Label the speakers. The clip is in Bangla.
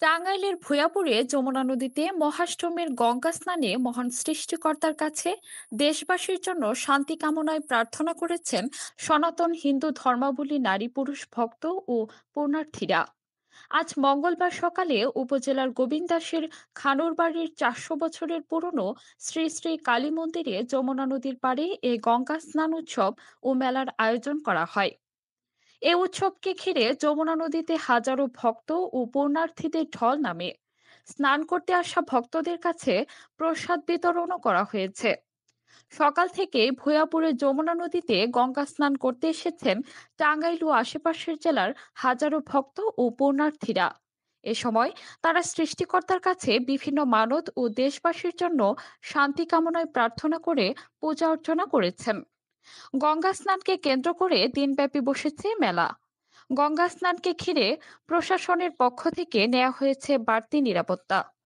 Speaker 1: টাঙ্গাইলের ভূয়াপুরে যমুনা নদীতে মহাষ্টমীর গঙ্গা স্নানে মহান সৃষ্টিকর্তার কাছে দেশবাসীর জন্য শান্তি কামনায় প্রার্থনা করেছেন সনাতন হিন্দু ধর্মাবলম্বী নারী পুরুষ ভক্ত ও পুণ্যার্থীরা। আজ মঙ্গলবার সকালে উপজেলার গোবিন্দাসের খানুরবাড়ির ৪০০ বছরের পুরনো শ্রী শ্রী কালী মন্দিরে যমুনা নদীর পাড়ে এই গঙ্গা স্নান উৎসব ও মেলার আয়োজন করা হয়। এ উৎসবকে ঘিরে যমুনা নদীতে হাজারো ভক্ত ও পুণ্যার্থীদের ঢল নামে। স্নান করতে আসা ভক্তদের কাছে প্রসাদ বিতরণও করা হয়েছে। সকাল থেকে ভূয়াপুরে যমুনা নদীতে গঙ্গা স্নান করতে এসেছেন টাঙ্গাইল ও আশেপাশের জেলার হাজারো ভক্ত ও পুণ্যার্থীরা। এ সময় তারা সৃষ্টিকর্তার কাছে বিভিন্ন মানত ও দেশবাসীর জন্য শান্তি কামনায় প্রার্থনা করে পূজা অর্চনা করেছেন। গঙ্গা স্নানকে কেন্দ্র করে দিনব্যাপী বসেছে মেলা। গঙ্গা স্নানকে ঘিরে প্রশাসনের পক্ষ থেকে নেওয়া হয়েছে বাড়তি নিরাপত্তা।